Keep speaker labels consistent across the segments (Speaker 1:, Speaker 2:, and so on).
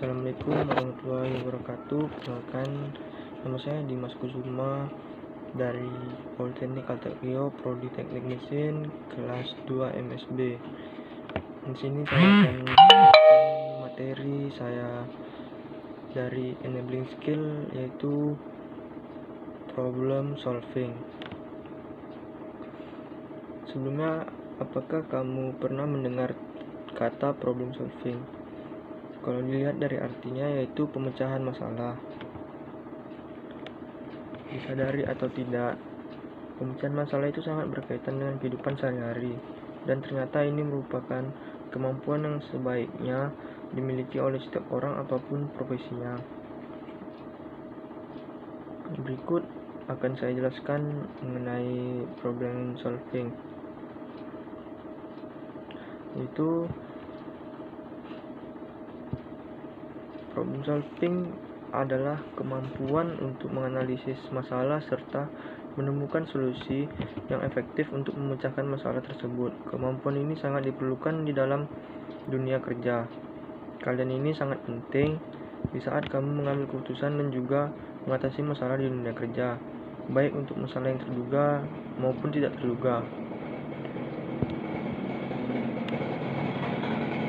Speaker 1: Assalamualaikum warahmatullahi wabarakatuh. Perkenalkan, nama saya Dimas Kusuma dari Politeknik Altek Riau, Prodi Teknik Mesin, kelas 2 MSB. Di sini saya akan materi saya dari enabling skill, yaitu problem solving. Sebelumnya, apakah kamu pernah mendengar kata problem solving? Kalau dilihat dari artinya, yaitu pemecahan masalah. Disadari atau tidak, pemecahan masalah itu sangat berkaitan dengan kehidupan sehari-hari, dan ternyata ini merupakan kemampuan yang sebaiknya dimiliki oleh setiap orang apapun profesinya. Berikut akan saya jelaskan mengenai problem solving, yaitu problem solving adalah kemampuan untuk menganalisis masalah serta menemukan solusi yang efektif untuk memecahkan masalah tersebut. Kemampuan ini sangat diperlukan di dalam dunia kerja. Kalian ini sangat penting di saat kamu mengambil keputusan dan juga mengatasi masalah di dunia kerja, baik untuk masalah yang terduga maupun tidak terduga.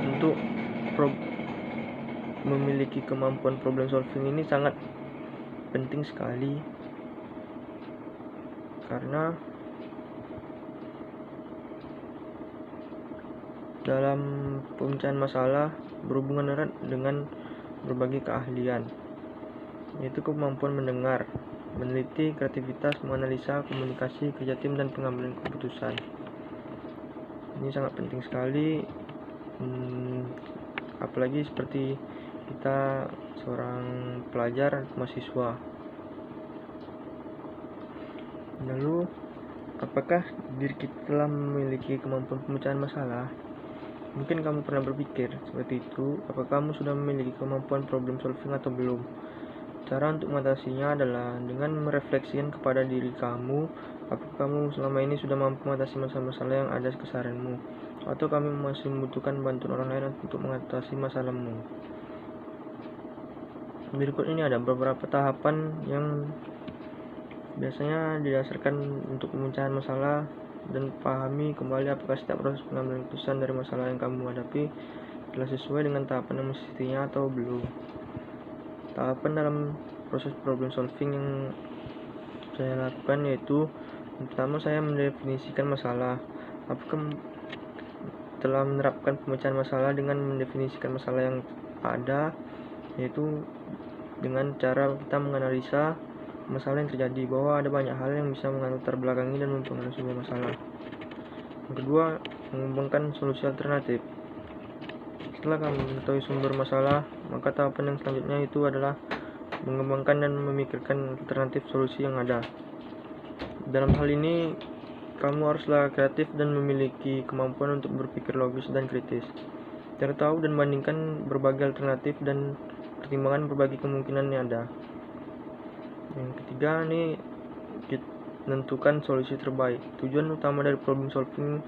Speaker 1: Untuk memiliki kemampuan problem solving ini sangat penting sekali, karena dalam pemecahan masalah berhubungan erat dengan berbagai keahlian, yaitu kemampuan mendengar, meneliti, kreativitas, menganalisa, komunikasi, kerja tim, dan pengambilan keputusan. Ini sangat penting sekali, apalagi seperti kita seorang pelajar atau mahasiswa. Lalu, apakah diri kita telah memiliki kemampuan pemecahan masalah? Mungkin kamu pernah berpikir seperti itu. Apakah kamu sudah memiliki kemampuan problem solving atau belum? Cara untuk mengatasinya adalah dengan merefleksikan kepada diri kamu. Apakah kamu selama ini sudah mampu mengatasi masalah-masalah yang ada keseharianmu, atau kamu masih membutuhkan bantuan orang lain untuk mengatasi masalahmu? Berikut ini ada beberapa tahapan yang biasanya didasarkan untuk pemecahan masalah, dan pahami kembali apakah setiap proses pengambilan keputusan dari masalah yang kamu hadapi telah sesuai dengan tahapan yang mestinya atau belum. Tahapan dalam proses problem solving yang saya lakukan yaitu, pertama, saya mendefinisikan masalah. Apakah telah menerapkan pemecahan masalah dengan mendefinisikan masalah yang ada, yaitu dengan cara kita menganalisa masalah yang terjadi, bahwa ada banyak hal yang bisa melatar belakangi dan mempengaruhi sebuah masalah. Yang kedua, mengembangkan solusi alternatif. Setelah kamu mengetahui sumber masalah, maka tahapan yang selanjutnya itu adalah mengembangkan dan memikirkan alternatif solusi yang ada. Dalam hal ini, kamu haruslah kreatif dan memiliki kemampuan untuk berpikir logis dan kritis, cari tahu dan bandingkan berbagai alternatif dan pertimbangan berbagai kemungkinan yang ada. Yang ketiga, ini menentukan solusi terbaik. Tujuan utama dari problem solving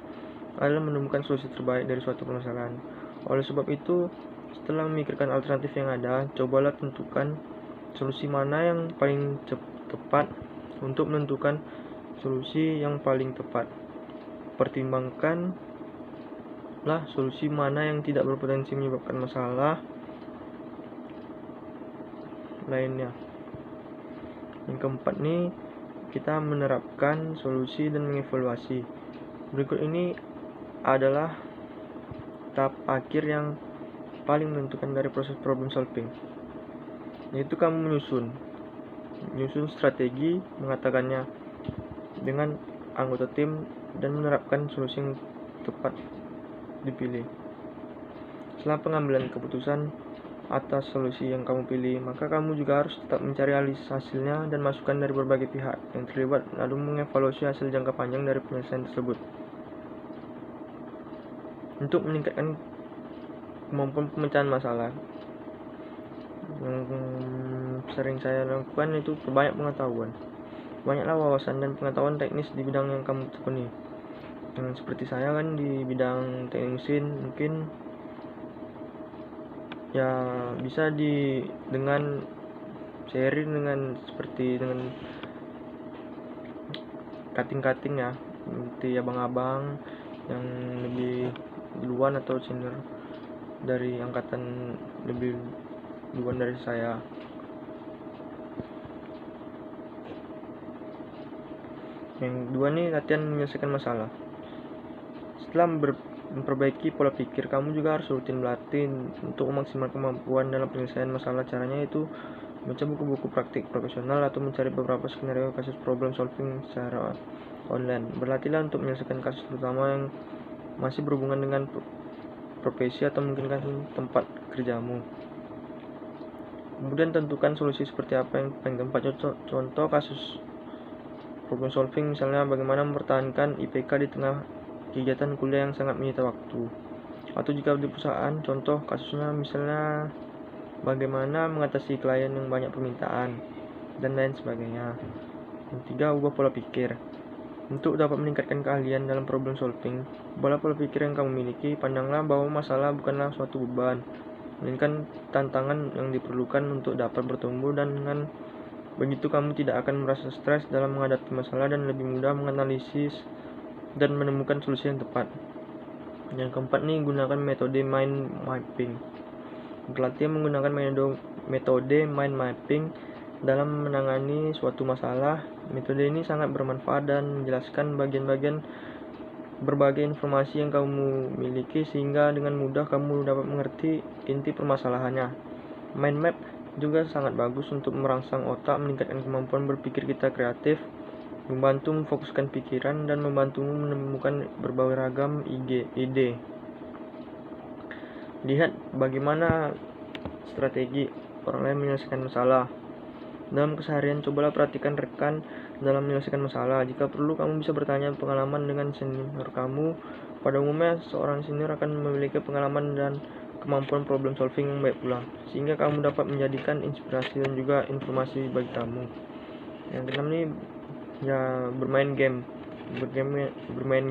Speaker 1: adalah menemukan solusi terbaik dari suatu permasalahan. Oleh sebab itu, setelah memikirkan alternatif yang ada, cobalah tentukan solusi mana yang paling tepat untuk menentukan solusi yang paling tepat. Pertimbangkanlah solusi mana yang tidak berpotensi menyebabkan masalah lainnya. Yang keempat nih, kita menerapkan solusi dan mengevaluasi. Berikut ini adalah tahap akhir yang paling menentukan dari proses problem solving, yaitu kamu menyusun strategi, mengatakannya dengan anggota tim, dan menerapkan solusi yang tepat dipilih. Setelah pengambilan keputusan atas solusi yang kamu pilih, maka kamu juga harus tetap mencari hasilnya dan masukan dari berbagai pihak yang terlibat, lalu mengevaluasi hasil jangka panjang dari penyelesaian tersebut. Untuk meningkatkan kemampuan pemecahan masalah, yang sering saya lakukan itu perbanyak pengetahuan. Banyaklah wawasan dan pengetahuan teknis di bidang yang kamu tekuni. Seperti saya kan di bidang teknik mesin, mungkin ya bisa dengan sharing dengan seperti dengan cutting ya, seperti abang-abang yang lebih duluan atau senior dari angkatan lebih duluan dari saya. Yang kedua nih, latihan menyelesaikan masalah. Setelah memperbaiki pola pikir, kamu juga harus rutin berlatih untuk memaksimalkan kemampuan dalam penyelesaian masalah. Caranya itu baca buku-buku praktik profesional atau mencari beberapa skenario kasus problem solving secara online. Berlatihlah untuk menyelesaikan kasus terutama yang masih berhubungan dengan profesi atau mungkin tempat kerjamu. Kemudian tentukan solusi seperti apa yang paling tepat. Contoh kasus problem solving misalnya bagaimana mempertahankan IPK di tengah kegiatan kuliah yang sangat menyita waktu. Atau jika di perusahaan, contoh kasusnya misalnya bagaimana mengatasi klien yang banyak permintaan dan lain sebagainya. Yang ketiga, ubah pola pikir. Untuk dapat meningkatkan keahlian dalam problem solving, ubahlah pola pikir yang kamu miliki. Pandanglah bahwa masalah bukanlah suatu beban, melainkan tantangan yang diperlukan untuk dapat bertumbuh, dan dengan begitu kamu tidak akan merasa stres dalam menghadapi masalah dan lebih mudah menganalisis dan menemukan solusi yang tepat. Yang keempat nih, gunakan metode mind mapping. Berlatih menggunakan metode mind mapping dalam menangani suatu masalah. Metode ini sangat bermanfaat dan menjelaskan bagian-bagian berbagai informasi yang kamu miliki sehingga dengan mudah kamu dapat mengerti inti permasalahannya. Mind map juga sangat bagus untuk merangsang otak, meningkatkan kemampuan berpikir kita kreatif, membantu memfokuskan pikiran, dan membantumu menemukan berbagai ragam ide. Lihat bagaimana strategi orang lain menyelesaikan masalah. Dalam keseharian, cobalah perhatikan rekan dalam menyelesaikan masalah. Jika perlu, kamu bisa bertanya pengalaman dengan senior kamu. Pada umumnya, seorang senior akan memiliki pengalaman dan kemampuan problem solving yang baik pula, sehingga kamu dapat menjadikan inspirasi dan juga informasi bagi kamu. Yang keenam nih, ya bermain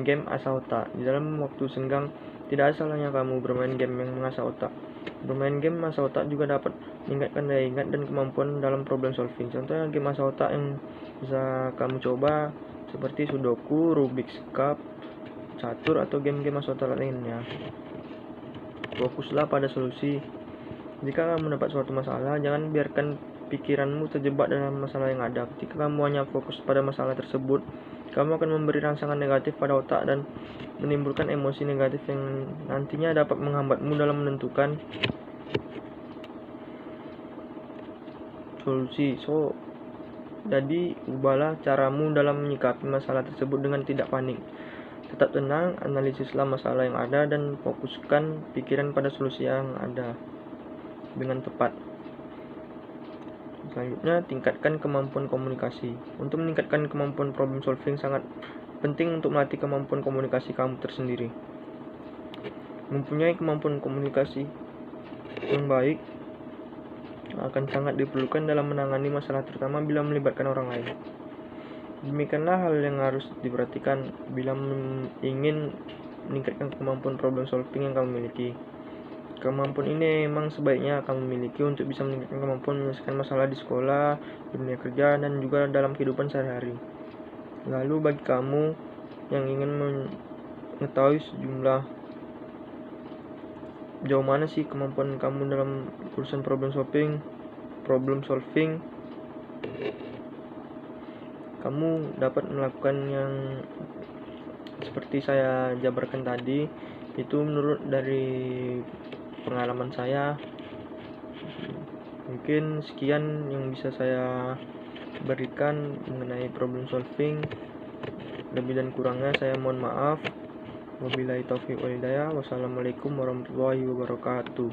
Speaker 1: game asah otak. Di dalam waktu senggang, tidak ada salahnya kamu bermain game yang mengasah otak. Bermain game asah otak juga dapat meningkatkan daya ingat dan kemampuan dalam problem solving. Contohnya game asah otak yang bisa kamu coba seperti Sudoku, Rubik's Cube, catur, atau game-game asah otak lainnya. Fokuslah pada solusi. Jika kamu mendapat suatu masalah, jangan biarkan pikiranmu terjebak dalam masalah yang ada. Ketika kamu hanya fokus pada masalah tersebut, kamu akan memberi rangsangan negatif pada otak dan menimbulkan emosi negatif yang nantinya dapat menghambatmu dalam menentukan solusi. Jadi ubahlah caramu dalam menyikapi masalah tersebut dengan tidak panik. Tetap tenang, analisislah masalah yang ada, dan fokuskan pikiran pada solusi yang ada dengan tepat. Selanjutnya, tingkatkan kemampuan komunikasi. Untuk meningkatkan kemampuan problem solving, sangat penting untuk melatih kemampuan komunikasi kamu tersendiri. Mempunyai kemampuan komunikasi yang baik akan sangat diperlukan dalam menangani masalah, terutama bila melibatkan orang lain. Demikianlah hal yang harus diperhatikan bila ingin meningkatkan kemampuan problem solving yang kamu miliki. Kemampuan ini memang sebaiknya kamu miliki untuk bisa meningkatkan kemampuan menyelesaikan masalah di sekolah, di dunia kerja, dan juga dalam kehidupan sehari-hari. Lalu bagi kamu yang ingin mengetahui jauh mana sih kemampuan kamu dalam urusan problem solving, kamu dapat melakukan yang seperti saya jabarkan tadi. Itu menurut dari pengalaman saya. Mungkin sekian yang bisa saya berikan mengenai problem solving. Lebih dan kurangnya saya mohon maaf. Wabillahi taufiq wal hidayah. Wassalamualaikum warahmatullahi wabarakatuh.